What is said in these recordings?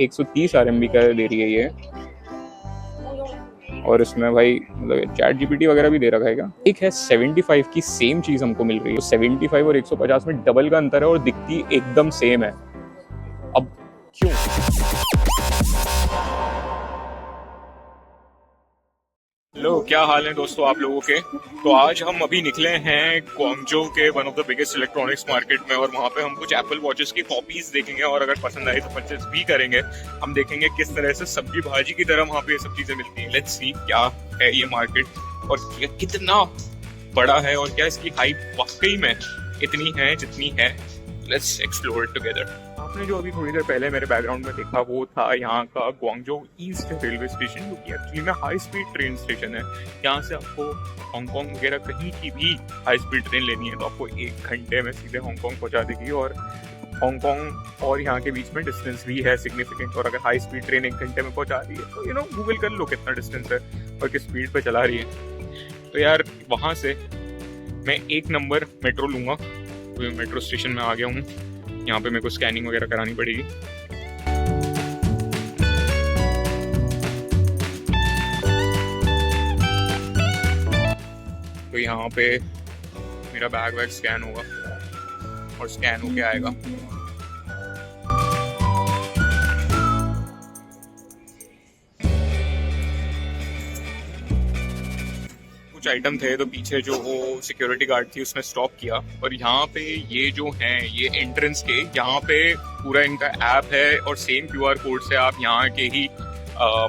130 RMB का दे रही है ये, और इसमें भाई मतलब चैट जीपीटी वगैरह भी दे रखा है क्या। एक है 75 की सेम चीज़ हमको मिल रही है, तो 75 और 150 में डबल का अंतर है और दिखती एकदम सेम है। अब क्यों? हेलो, क्या हाल है दोस्तों आप लोगों के। तो आज हम अभी निकले हैं ग्वांगझोउ के one of the biggest electronics market में, और वहाँ पे हम कुछ एप्पल वॉचेस की कॉपीज देखेंगे और अगर पसंद आई तो परचेस भी करेंगे। हम देखेंगे किस तरह से सब्जी भाजी की तरह वहाँ पे ये सब चीजें मिलती हैं। लेट्स सी क्या है ये मार्केट और कितना बड़ा है और क्या इसकी हाइप वाकई में इतनी है जितनी है। Let's explore it together. आपने जो अभी थोड़ी देर पहले मेरे बैकग्राउंड में देखा वो था यहाँ का ग्वांगझोउ ईस्ट रेलवे स्टेशन, जो कि एक्चुअली में हाई स्पीड ट्रेन स्टेशन है। यहाँ से आपको हांगकांग वगैरह कहीं की भी हाई स्पीड ट्रेन लेनी है तो आपको 1 घंटे में सीधे हांगकांग पहुँचा देगी, और हांगकांग और यहाँ के बीच में डिस्टेंस भी है सिग्निफिकेंट। और अगर हाई स्पीड ट्रेन 1 घंटे में पहुँचा रही है तो गूगल कर लो कितना डिस्टेंस है और किस स्पीड पे चला रही है। तो यार वहाँ से मैं 1 नंबर मेट्रो लूँगा। तो मेट्रो स्टेशन में आ गया हूँ। यहाँ पे मेरे को स्कैनिंग वगैरह करानी पड़ेगी। तो यहाँ पे मेरा बैग वैग स्कैन होगा और स्कैन होके आएगा। कुछ आइटम थे तो पीछे जो वो सिक्योरिटी गार्ड थी उसने स्टॉप किया, और यहाँ पे ये जो हैं ये एंट्रेंस के यहाँ पे पूरा इनका ऐप है और सेम QR कोड से आप यहाँ के ही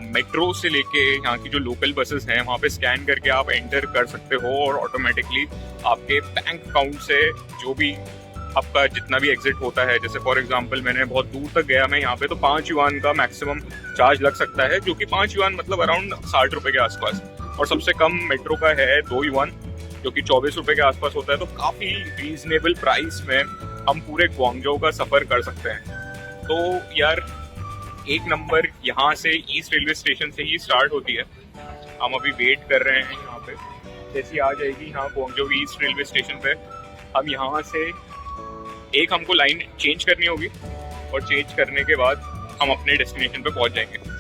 मेट्रो से लेके यहाँ की जो लोकल बसेस हैं वहाँ पे स्कैन करके आप एंटर कर सकते हो, और ऑटोमेटिकली आपके बैंक अकाउंट से जो भी आपका जितना भी एग्जिट होता है, जैसे फॉर एग्जांपल मैंने बहुत दूर तक गया मैं यहाँ पे तो 5 युआन का मैक्सिमम चार्ज लग सकता है, जो कि 5 युआन मतलब अराउंड 60 रुपए के आसपास, और सबसे कम मेट्रो का है 2 युआन जो कि 24 रुपए के आसपास होता है। तो काफ़ी रीजनेबल प्राइस में हम पूरे ग्वांगझोउ का सफ़र कर सकते हैं। तो यार 1 नंबर यहाँ से ईस्ट रेलवे स्टेशन से ही स्टार्ट होती है। हम अभी वेट कर रहे हैं यहाँ पे, जैसी आ जाएगी यहाँ ग्वांगझोउ ईस्ट रेलवे स्टेशन पे हम यहाँ से एक हमको लाइन चेंज करनी होगी, और चेंज करने के बाद हम अपने डेस्टिनेशन पे पहुँच जाएंगे।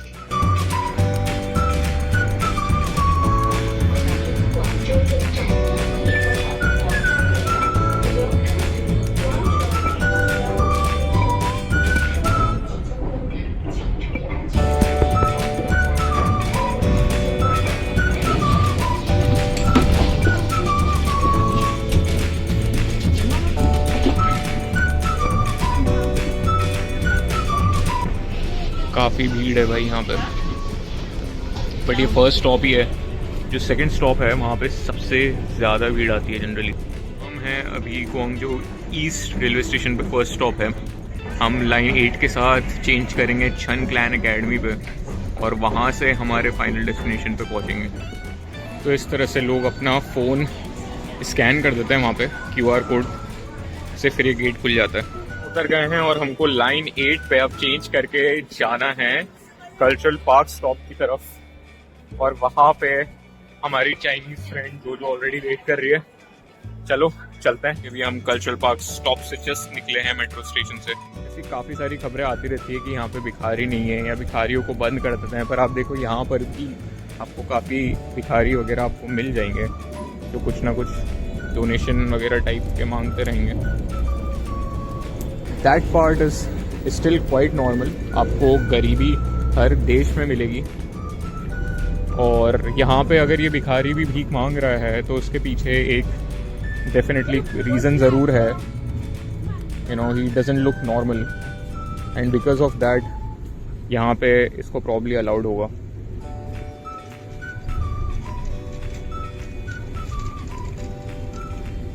काफ़ी भीड़ है भाई यहाँ पे, बट ये फर्स्ट स्टॉप ही है। जो सेकंड स्टॉप है वहाँ पे सबसे ज़्यादा भीड़ आती है जनरली। हम हैं अभी ग्वांगझोउ ईस्ट रेलवे स्टेशन पे, फर्स्ट स्टॉप है। हम लाइन 8 के साथ चेंज करेंगे शन क्लैन एकेडमी पे, और वहाँ से हमारे फाइनल डेस्टिनेशन पे पहुँचेंगे। तो इस तरह से लोग अपना फ़ोन स्कैन कर देते हैं वहाँ पे QR कोड से, फिर ये गेट खुल जाता है। उतर गए हैं और हमको लाइन 8 पे अब चेंज करके जाना है कल्चरल पार्क स्टॉप की तरफ, और वहाँ पे हमारी चाइनीज फ्रेंड जो ऑलरेडी वेट कर रही है। चलो चलते हैं। अभी हम कल्चरल पार्क स्टॉप से जस्ट निकले हैं मेट्रो स्टेशन से। ऐसी काफ़ी सारी खबरें आती रहती है कि यहाँ पे भिखारी नहीं है या भिखारियों को बंद कर देते हैं, पर आप देखो यहाँ पर भी आपको काफ़ी भिखारी वगैरह आपको मिल जाएंगे जो कुछ ना कुछ डोनेशन वगैरह टाइप के मांगते रहेंगे। That part is still quite normal. आपको गरीबी हर देश में मिलेगी, और यहाँ पे अगर ये भिखारी भी भीख मांग रहा है तो उसके पीछे एक डेफिनेटली रीज़न ज़रूर है। He doesn't look normal, and because of that यहाँ पे इसको प्रॉब्ली अलाउड होगा।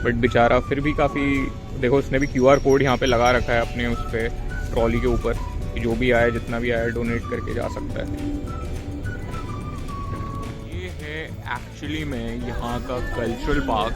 बट बेचारा फिर भी काफ़ी, देखो उसने भी QR कोड यहाँ पे लगा रखा है अपने उस पर ट्रॉली के ऊपर कि जो भी आए जितना भी आए डोनेट करके जा सकता है। ये है एक्चुअली में यहाँ का कल्चरल पार्क,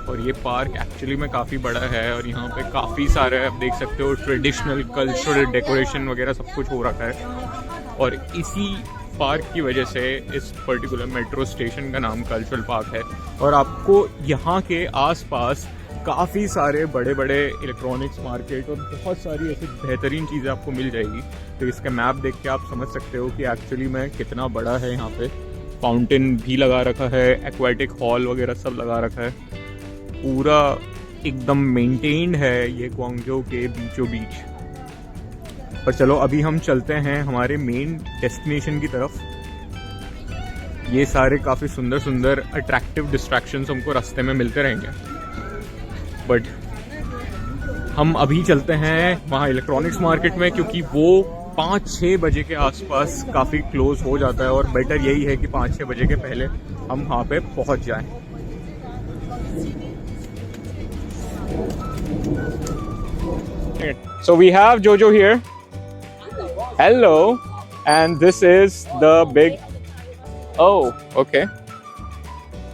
और ये पार्क एक्चुअली में काफ़ी बड़ा है, और यहाँ पे काफ़ी सारे आप देख सकते हो ट्रेडिशनल कल्चरल डेकोरेशन वगैरह सब कुछ हो रखा है। और इसी पार्क की वजह से इस पर्टिकुलर मेट्रो स्टेशन का नाम कल्चरल पार्क है। और आपको यहाँ के आसपास काफ़ी सारे बड़े बड़े इलेक्ट्रॉनिक्स मार्केट और बहुत सारी ऐसी बेहतरीन चीज़ें आपको मिल जाएगी। तो इसका मैप देख के आप समझ सकते हो कि एक्चुअली में कितना बड़ा है यहाँ पे। फाउंटेन भी लगा रखा है, एक्वेटिक हॉल वगैरह सब लगा रखा है, पूरा एकदम मेंटेन्ड है ये ग्वांगझोउ के बीचों बीच। पर चलो अभी हम चलते हैं हमारे मेन डेस्टिनेशन की तरफ। ये सारे काफ़ी सुंदर सुंदर अट्रैक्टिव डिस्ट्रैक्शंस हमको रास्ते में मिलते रहेंगे, बट हम अभी चलते हैं वहाँ इलेक्ट्रॉनिक्स मार्केट में, क्योंकि वो 5-6 बजे के आसपास काफ़ी क्लोज हो जाता है और बेटर यही है कि 5-6 बजे के पहले हम वहाँ पे पहुँच जाएं। So we have Jojo here. Hello. And this is the big... Oh, okay.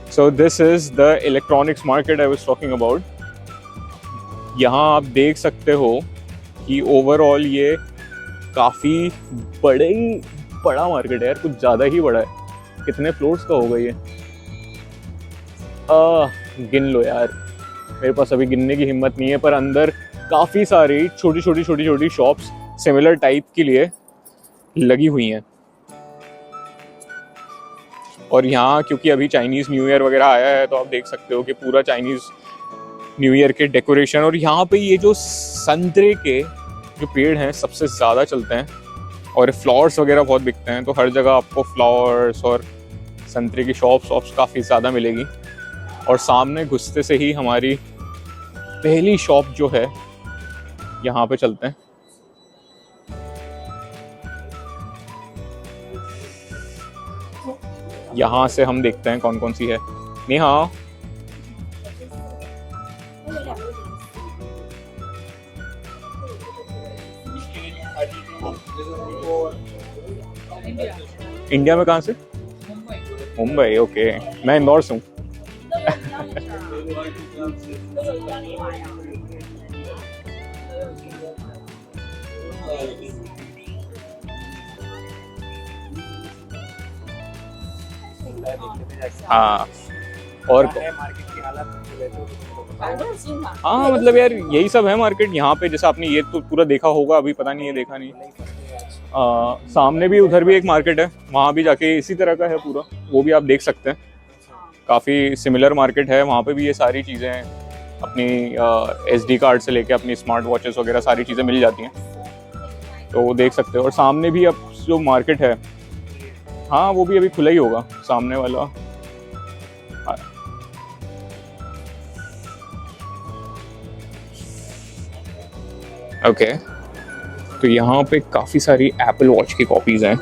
So this is the electronics market I was talking about. यहाँ आप देख सकते हो कि ओवरऑल ये काफ़ी बड़ा मार्केट है यार, कुछ ज़्यादा ही बड़ा है। कितने फ्लोर्स का होगा ये? गिन लो यार, मेरे पास अभी गिनने की हिम्मत नहीं है। पर अंदर काफ़ी सारी छोटी शॉप्स सिमिलर टाइप के लिए लगी हुई हैं। और यहाँ क्योंकि अभी चाइनीज़ न्यू ईयर वगैरह आया है, तो आप देख सकते हो कि पूरा चाइनीज़ न्यू ईयर के डेकोरेशन। और यहाँ पे ये जो संतरे के जो पेड़ हैं सबसे ज़्यादा चलते हैं, और फ्लावर्स वगैरह बहुत बिकते हैं। तो हर जगह आपको फ्लावर्स और संतरे की शॉप्स काफ़ी ज़्यादा मिलेगी। और सामने घुसते से ही हमारी पहली शॉप जो है, यहाँ पे चलते हैं। यहाँ से हम देखते हैं कौन कौन सी है। नेहा, इंडिया में कहाँ से? मुंबई। ओके, मैं इंदौर से हूँ। हाँ, और हाँ मतलब यार यही सब है मार्केट यहाँ पे। जैसे आपने ये तो पूरा देखा होगा, अभी पता नहीं है देखा नहीं। सामने भी उधर भी एक मार्केट है, वहाँ भी जाके इसी तरह का है पूरा, वो भी आप देख सकते हैं। काफ़ी सिमिलर मार्केट है, वहाँ पे भी ये सारी चीज़ें अपनी SD कार्ड से लेके अपनी स्मार्ट वॉचेस वगैरह सारी चीज़ें मिल जाती हैं, तो वो देख सकते हो। और सामने भी अब जो मार्केट है, हाँ वो भी अभी खुला ही होगा सामने वाला। ओके, तो यहाँ पे काफ़ी सारी एप्पल वॉच की कॉपीज़ हैं।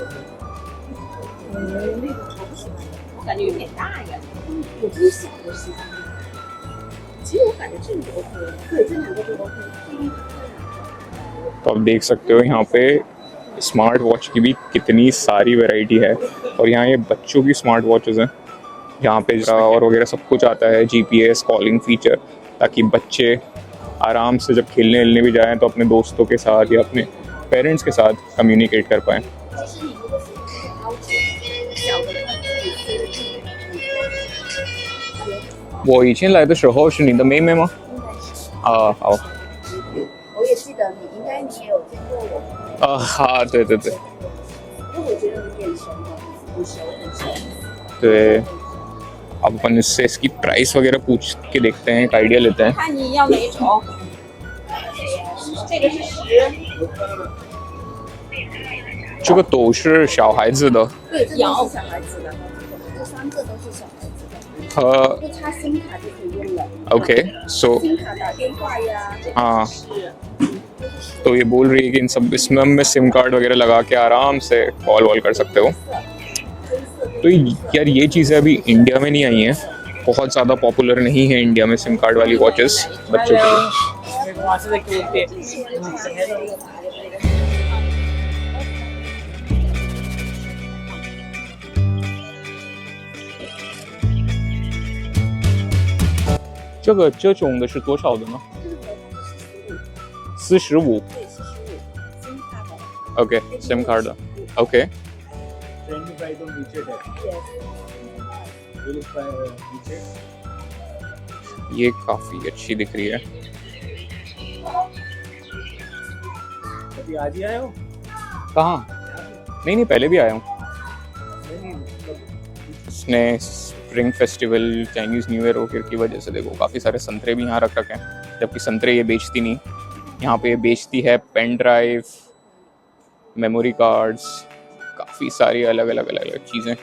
तो आप देख सकते हो यहाँ पे स्मार्ट वॉच की भी कितनी सारी वैरायटी है। और यहाँ ये बच्चों की स्मार्ट वॉचेस हैं, यहाँ पे और वगैरह सब कुछ आता है, GPS कॉलिंग फीचर, ताकि बच्चे आराम से जब खेलने भी जाएं तो अपने दोस्तों के साथ या अपने पेरेंट्स के साथ कम्युनिकेट कर पाएँ। वो 以前来的时候是你的妹妹吗？啊，好。我也记得你，应该你也有见过我。啊，对对对。因为我觉得你眼熟嘛，很熟很熟。对。अब अपन इससे इसकी प्राइस वगैरह पूछ के देखते हैं, एक आइडिया लेते हैं। 看你要哪一种？这个是10。这个都是小孩子的。对，这都是小孩子的，这3个都是小孩子的。不插SIM卡就可以用了。Okay, so SIM卡打电话呀。हाँ, तो ये बोल रही है कि इन सब इसमें हम सिम कार्ड वगैरह लगा के आराम से कॉल वॉल कर सकते हो। तो यार ये चीज़ें अभी इंडिया में नहीं आई हैं, बहुत ज़्यादा पॉपुलर नहीं है इंडिया में सिम कार्ड वाली वॉचेस बच्चों की।这种的是多少的呢？45。OK, SIM card. OK. ये काफ़ी अच्छी दिख रही है। अभी आज ही आए हो? कहाँ? नहीं, पहले भी आया हूँ। इसने spring festival, Chinese new year वगैरह की वजह से देखो काफ़ी सारे संतरे भी यहाँ रख रखे हैं, जबकि संतरे ये बेचती नहीं। यहाँ पे ये बेचती है पेन ड्राइव, मेमोरी कार्ड्स, काफ़ी सारी अलग अलग चीज़ें।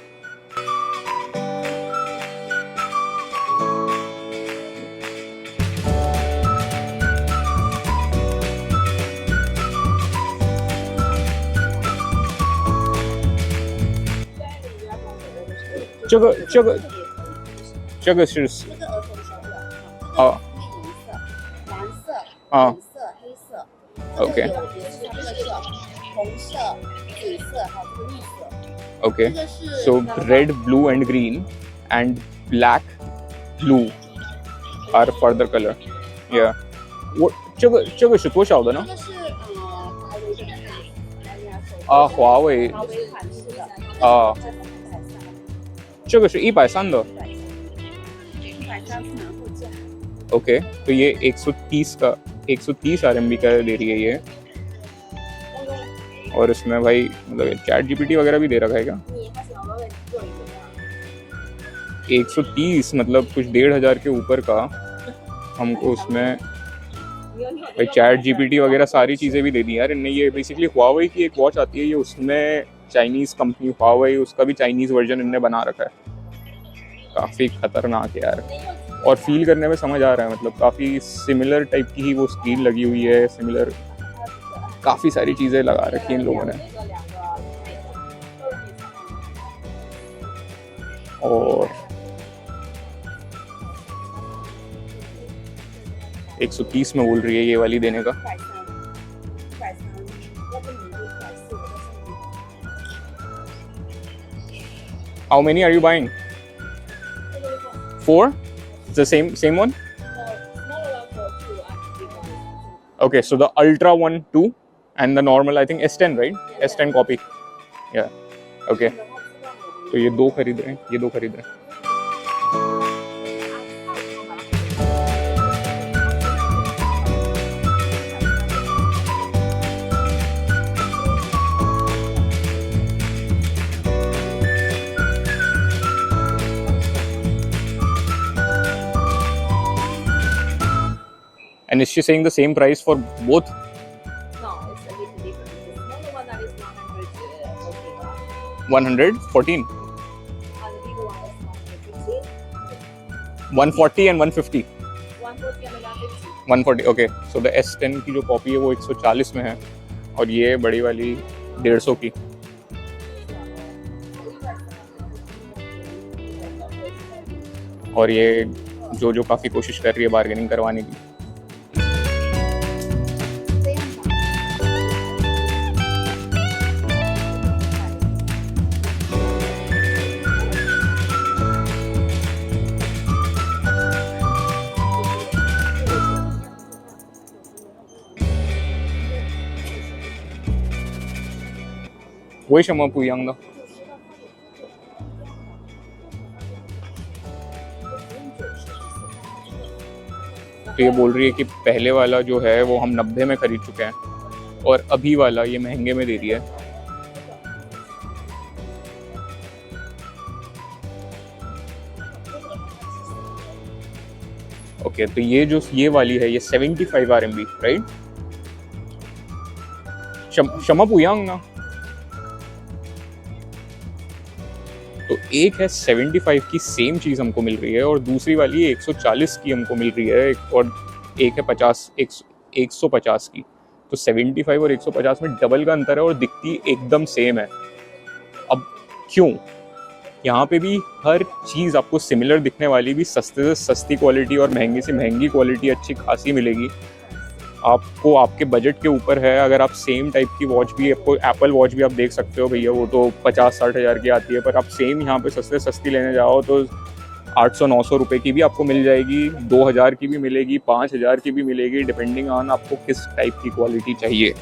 这个是这个儿童手表，哦这个颜色，蓝色、啊粉色、黑色。 OK 这个有也是这个是红色、紫色，还有这个绿色。 OK 这个是 so red, blue and green and black, blue are further color. Yeah. 这个是多少的呢？这个是华为的那个蓝牙手表。啊，华为华为款式的。啊这是130。这个是130的。 130是拿货价。 okay तो ये 130 RMB का दे रही है ये। और इसमें भाई मतलब चैट जीपीटी वगैरह भी दे रखा है क्या? 130 मतलब कुछ 1500 के ऊपर का हमको उसमें भाई चैट जीपीटी वगैरह सारी चीज़ें भी दे दी यार इनने। ये बेसिकली हुआवे की एक वॉच आती है, ये उसमें चाइनीज़ कंपनी हुआवे, उसका भी चाइनीज़ वर्जन इनने बना रखा है। काफ़ी खतरनाक है यार, और फील करने में समझ आ रहा है, मतलब काफ़ी सिमिलर टाइप की ही वो स्क्रीन लगी हुई है, सिमिलर काफ़ी सारी चीज़ें लगा रखी हैं इन लोगों ने। और 130 में बोल रही है ये वाली देने का। How many are you buying? 4? The same one? Okay, so the Ultra one 2 and the normal I think S10 right? S10 copy. Yeah. Okay. तो ये दो खरीद रहे हैं, And is she saying the same price for both? No, it's a little different. The smaller one that is 114. 114? And the bigger one is 150. 140 and 150? 140 and 150. 140, okay. So the S10 की जो copy है वो 140 में है, और ये बड़ी वाली 150 की। और ये जो काफ़ी कोशिश कर रही है बार्गेनिंग करवाने की।为什么不一样呢？तो ये बोल रही है कि पहले वाला जो है वो हम 90 में खरीद चुके हैं, और अभी वाला ये महंगे में दे रही है। ओके, तो ये वाली है, ये 75 RMB राइट? शमा पुयांग ना। तो एक है 75 की सेम चीज़ हमको मिल रही है, और दूसरी वाली 140 की हमको मिल रही है, और एक है 150 की। तो 75 और 150 में डबल का अंतर है, और दिखती एकदम सेम है। अब क्यों? यहाँ पे भी हर चीज़ आपको सिमिलर दिखने वाली भी सस्ते से सस्ती क्वालिटी और महंगी से महंगी क्वालिटी अच्छी खासी मिलेगी आपको, आपके बजट के ऊपर है। अगर आप सेम टाइप की वॉच भी, आपको एप्पल वॉच भी आप देख सकते हो भैया, वो तो 50-60 हज़ार की आती है, पर आप सेम यहाँ पे सस्ते सस्ती लेने जाओ तो 800-900 रुपये की भी आपको मिल जाएगी, 2000 की भी मिलेगी, 5000 की भी मिलेगी, डिपेंडिंग ऑन आपको किस टाइप की क्वालिटी चाहिए।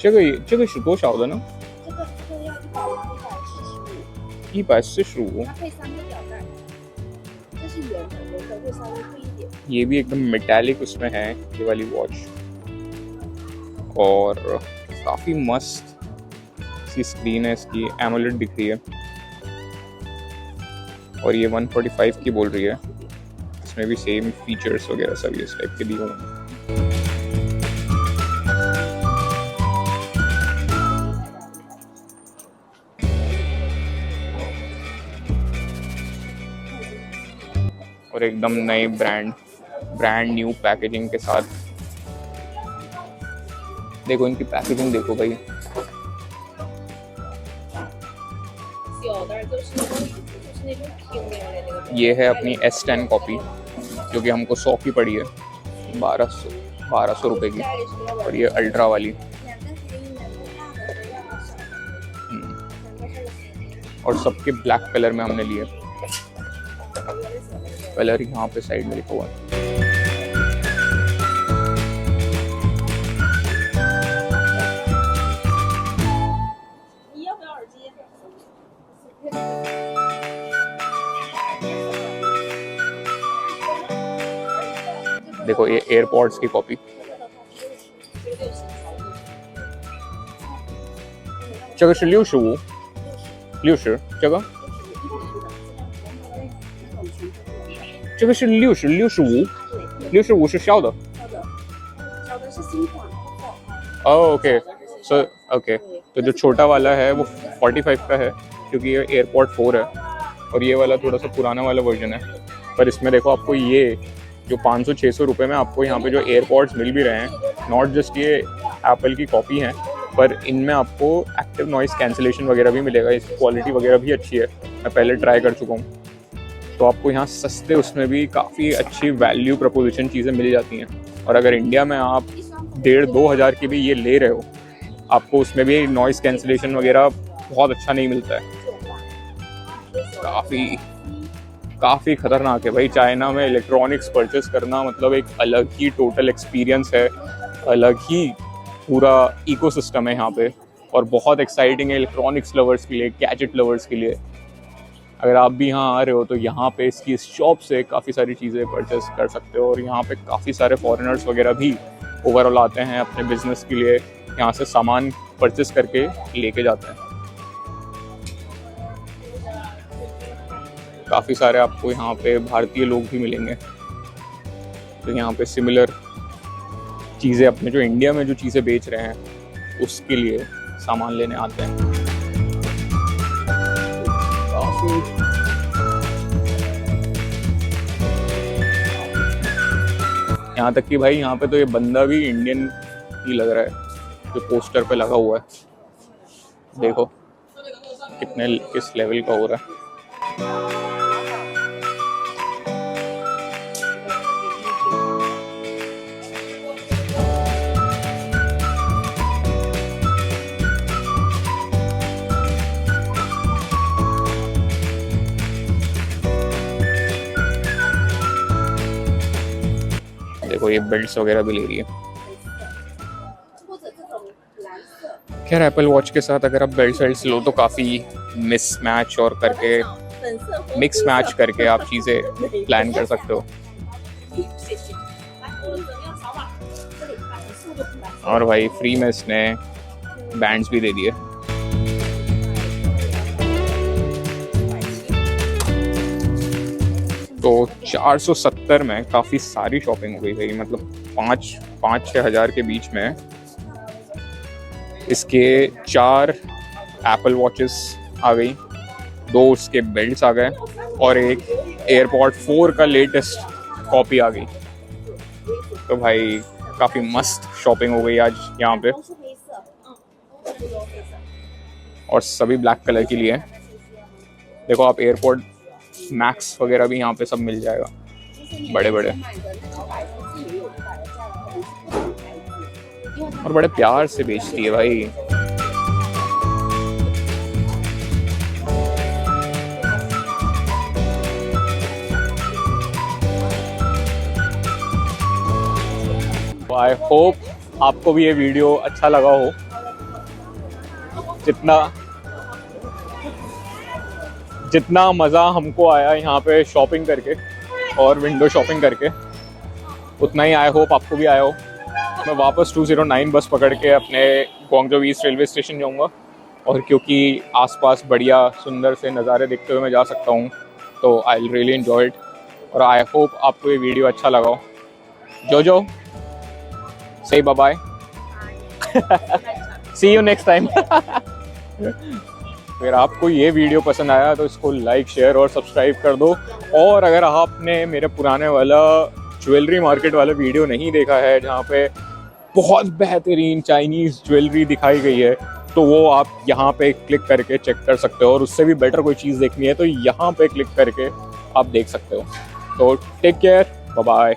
这个是多少的呢？这个要145， 145。它配3个表带，这是圆的，圆的会稍微贵一点。ये भी एकदम मेटालिक उसमें है ये वाली वॉच, और काफ़ी मस्त सी स्क्रीन है इसकी, एमोलेड दिख रही है, और ये 145 की बोल रही है। इसमें भी सेम फीचर्स वगैरह सब इस टाइप के दिए हुए हैं। और एकदम नए ब्रांड न्यू पैकेजिंग के साथ। देखो इनकी पैकेजिंग देखो भाई, ये है अपनी S10 कॉपी जो कि हमको 100 की पड़ी है, 1200 रुपए की, और ये अल्ट्रा वाली। और सबके ब्लैक कलर में हमने लिए, कलर यहाँ पे साइड में लिखा हुआ है। देखो ये एयरपॉड्स की कॉपी,这个是65，这个这个是65是小的。小的是新款。ओके सो ओके, तो जो छोटा वाला है वो 45 का है क्योंकि ये एयरपॉड 4 है, और ये वाला थोड़ा सा पुराना वाला वर्जन है। पर इसमें देखो आपको ये जो 500-600 रुपये में आपको यहाँ पे जो एयरपॉड्स मिल भी रहे हैं, नॉट जस्ट ये एप्पल की कॉपी हैं, पर इनमें आपको एक्टिव नॉइस कैंसिलेशन वगैरह भी मिलेगा। इसकी क्वालिटी वगैरह भी अच्छी है, मैं पहले ट्राई कर चुका हूँ। तो आपको यहाँ सस्ते उसमें भी काफ़ी अच्छी वैल्यू प्रपोजिशन चीज़ें मिल जाती हैं। और अगर इंडिया में आप 1,500-2 हज़ार की भी ये ले रहे हो, आपको उसमें भी नॉइस कैंसिलेशन वगैरह बहुत अच्छा नहीं मिलता है। काफ़ी ख़तरनाक है भाई। चाइना में इलेक्ट्रॉनिक्स परचेस करना मतलब एक अलग ही टोटल एक्सपीरियंस है, अलग ही पूरा इकोसिस्टम है यहाँ पे, और बहुत एक्साइटिंग है इलेक्ट्रॉनिक्स लवर्स के लिए, गैजेट लवर्स के लिए। अगर आप भी यहाँ आ रहे हो तो यहाँ पे इसकी इस शॉप से काफ़ी सारी चीज़ें परचेस कर सकते हो, और यहाँ पे काफ़ी सारे फॉरेनर्स वगैरह भी ओवरऑल आते हैं अपने बिजनेस के लिए, यहाँ से सामान परचेस करके लेके जाते हैं। काफ़ी सारे आपको यहाँ पे भारतीय लोग भी मिलेंगे, तो यहाँ पे सिमिलर चीज़ें अपने जो इंडिया में जो चीज़ें बेच रहे हैं उसके लिए सामान लेने आते हैं। यहाँ तक कि भाई यहाँ पे तो ये बंदा भी इंडियन ही लग रहा है जो पोस्टर पे लगा हुआ है। देखो किस लेवल का हो रहा है। देखो ये बेल्ट्स वगैरह भी ले रही है। खैर एप्पल वॉच के साथ अगर आप बेल्ट्स लो तो काफ़ी मिक्स मैच करके आप चीज़ें प्लान कर सकते हो। और भाई फ्री में इसने बैंड्स भी दे दिए। तो 470 में काफ़ी सारी शॉपिंग हो गई भाई, मतलब 5-6 हज़ार के बीच में इसके 4 एप्पल वॉचेस आ गई, 2 उसके बेल्ट्स आ गए, और एक एयरपॉड 4 का लेटेस्ट कॉपी आ गई। तो भाई काफ़ी मस्त शॉपिंग हो गई आज यहाँ पे, और सभी ब्लैक कलर के लिए। देखो आप एयरपॉड मैक्स वगैरह भी यहाँ पे सब मिल जाएगा, बड़े बड़े, और बड़े प्यार से बेचती है भाई। आई होप आपको भी ये वीडियो अच्छा लगा हो, जितना मज़ा हमको आया यहाँ पे शॉपिंग करके और विंडो शॉपिंग करके, उतना ही आई होप आपको भी आया हो। मैं वापस 209 बस पकड़ के अपने ग्वांगझो ईस्ट रेलवे स्टेशन जाऊँगा, और क्योंकि आसपास बढ़िया सुंदर से नज़ारे देखते हुए मैं जा सकता हूँ, तो I will really enjoy it. और आई होप आपको ये वीडियो अच्छा लगा हो। जो से bye bye, see you next time. अगर आपको ये वीडियो पसंद आया तो इसको लाइक, शेयर और सब्सक्राइब कर दो। और अगर आपने मेरे पुराने वाला ज्वेलरी मार्केट वाला वीडियो नहीं देखा है, जहाँ पे बहुत बेहतरीन चाइनीज़ ज्वेलरी दिखाई गई है, तो वो आप यहाँ पे क्लिक करके चेक कर सकते हो। और उससे भी बेटर कोई चीज़ देखनी है तो यहाँ पे क्लिक करके आप देख सकते हो। तो टेक केयर, बाय बाय।